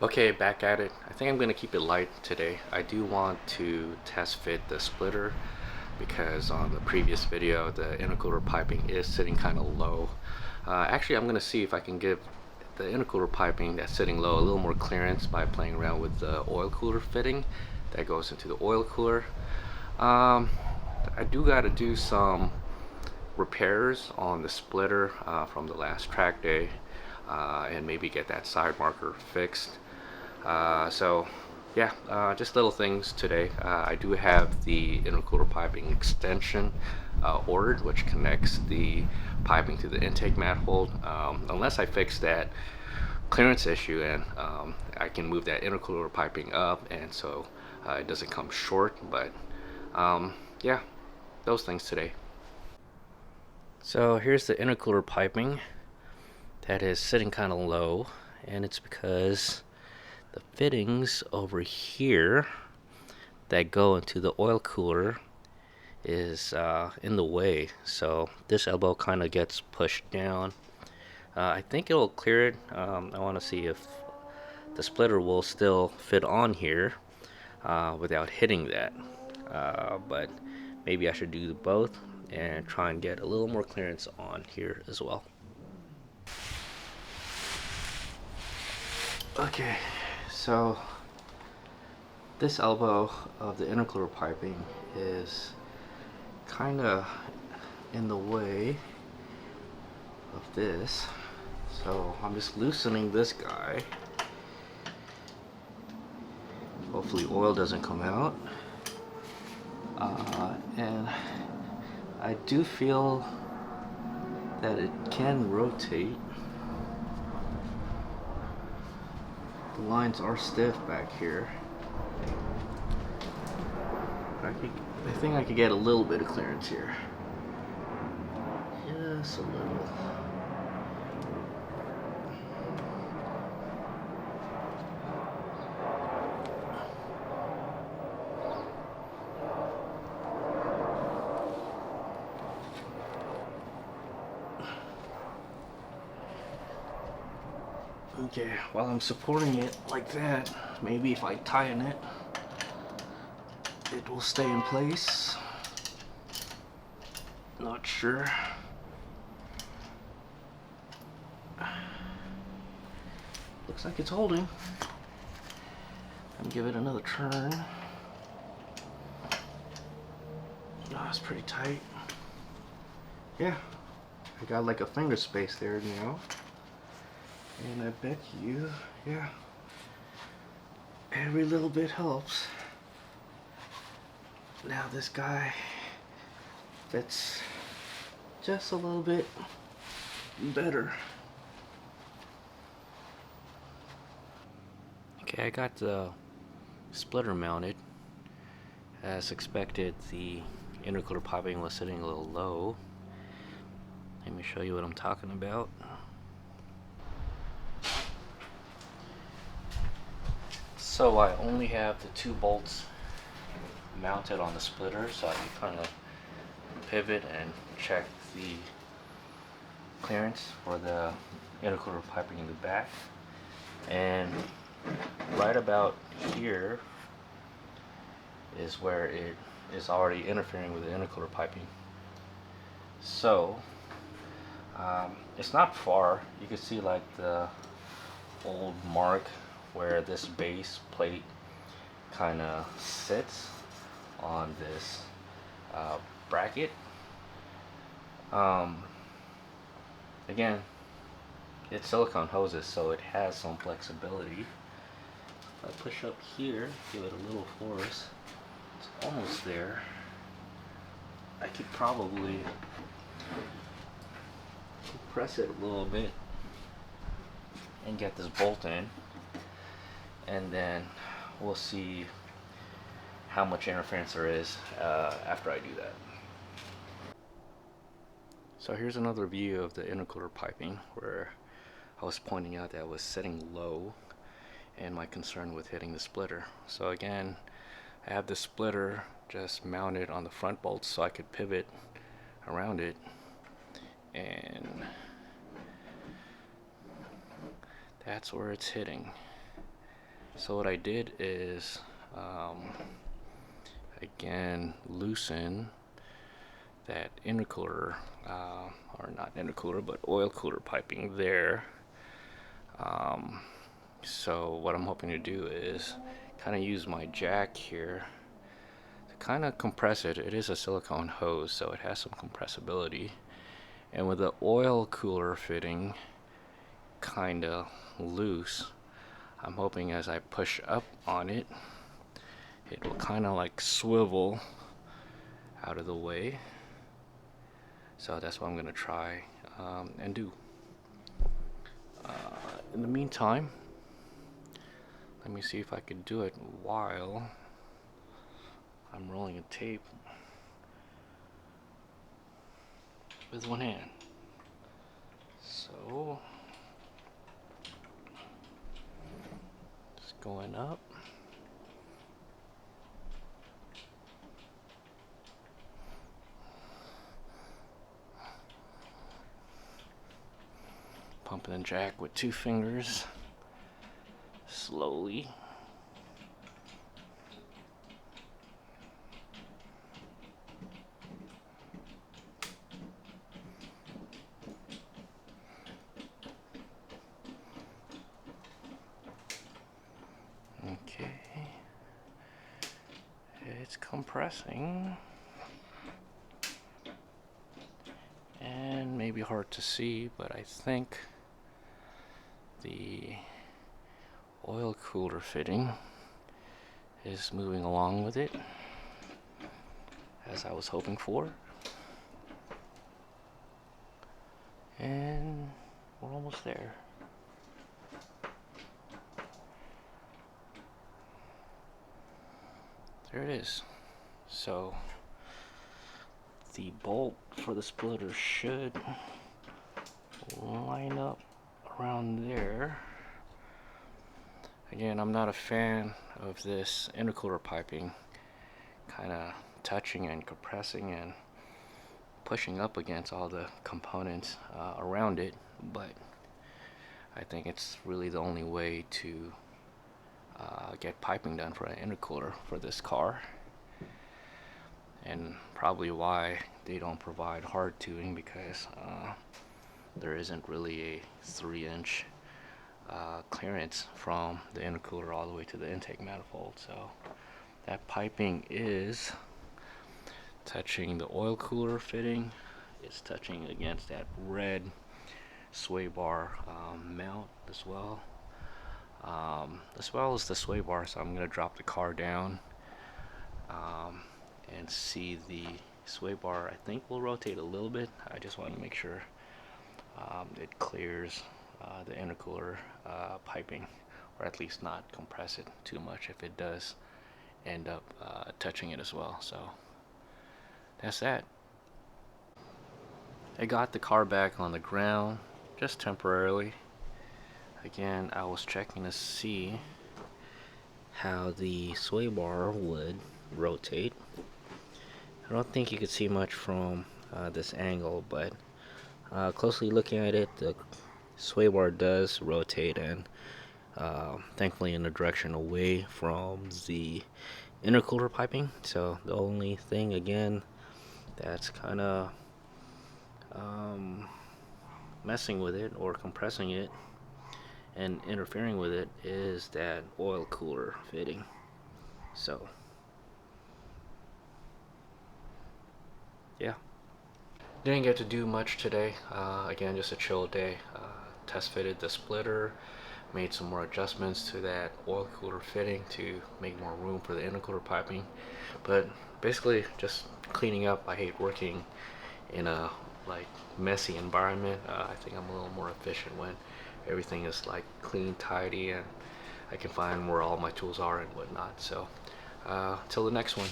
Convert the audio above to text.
Okay, back at it. I think I'm gonna keep it light today. I do want to test fit the splitter because on the previous video the intercooler piping is sitting kind of low. Actually, I'm gonna see if I can give the intercooler piping that's sitting low a little more clearance by playing around with the oil cooler fitting that goes into the oil cooler. Um, I do gotta do some repairs on the splitter from the last track day and maybe get that side marker fixed. So yeah, just little things today. I do have the intercooler piping extension ordered, which connects the piping to the intake manifold. Unless I fix that clearance issue, and I can move that intercooler piping up, and so it doesn't come short. But yeah, those things today. So here's the intercooler piping that is sitting kind of low, and it's because the fittings over here that go into the oil cooler is in the way, so this elbow kind of gets pushed down. I think it'll clear it. I want to see if the splitter will still fit on here without hitting that, but maybe I should do both and try and get a little more clearance on here as well. Okay, so this elbow of the intercooler piping is kind of in the way of this, so I'm just loosening this guy. Hopefully oil doesn't come out, and I do feel that it can rotate. The lines are stiff back here. I think I could get a little bit of clearance here. Just a little. Okay, while I'm supporting it like that, maybe if I tighten it, it will stay in place. Not sure. Looks like it's holding. Let me give it another turn. Oh, it's pretty tight. Yeah, I got like a finger space there now. And I bet you, yeah, every little bit helps. Now this guy fits just a little bit better. Okay, I got the splitter mounted. As expected, the intercooler piping was sitting a little low. Let me show you what I'm talking about. So I only have the 2 bolts mounted on the splitter, so I can kind of pivot and check the clearance for the intercooler piping in the back. And right about here is where it is already interfering with the intercooler piping. So it's not far. You can see like the old mark where this base plate kind of sits on this bracket. Again, it's silicone hoses, so it has some flexibility. If I push up here, give it a little force, it's almost there. I could probably press it a little bit and get this bolt in, and then we'll see how much interference there is after I do that. So here's another view of the intercooler piping where I was pointing out that it was sitting low and my concern with hitting the splitter. So again, I have the splitter just mounted on the front bolts so I could pivot around it, and that's where it's hitting. So what I did is again loosen that intercooler, or not intercooler, but oil cooler piping there. So what I'm hoping to do is kind of use my jack here to kind of compress it. It is a silicone hose, so it has some compressibility. And with the oil cooler fitting kind of loose, I'm hoping as I push up on it, it will kind of like swivel out of the way. So that's what I'm going to try and do. In the meantime, let me see if I can do it while I'm rolling a tape with one hand. So, just going up. Pumping the jack with 2 fingers, slowly. Okay, it's compressing, and maybe hard to see, but I think the oil cooler fitting is moving along with it as I was hoping for, and we're almost there. There it is. So the bolt for the splitter should line up around there. Again, I'm not a fan of this intercooler piping kind of touching and compressing and pushing up against all the components around it, but I think it's really the only way to get piping done for an intercooler for this car, and probably why they don't provide hard tubing, because there isn't really a 3-inch clearance from the intercooler all the way to the intake manifold. So that piping is touching the oil cooler fitting, it's touching against that red sway bar mount as well. As well as the sway bar. So I'm going to drop the car down and see the sway bar. I think will rotate a little bit. I just want to make sure it clears the intercooler piping, or at least not compress it too much if it does end up touching it as well. So that's that. I got the car back on the ground just temporarily. Again, I was checking to see how the sway bar would rotate. I don't think you could see much from this angle, but closely looking at it, the sway bar does rotate, and thankfully in the direction away from the intercooler piping. So the only thing again that's kind of messing with it or compressing it and interfering with it is that oil cooler fitting. So yeah, didn't get to do much today. Again, just a chill day. Test fitted the splitter, made some more adjustments to that oil cooler fitting to make more room for the intercooler piping, but basically just cleaning up. I hate working in a like messy environment. I think I'm a little more efficient when everything is like clean, tidy, and I can find where all my tools are and whatnot. So till the next one.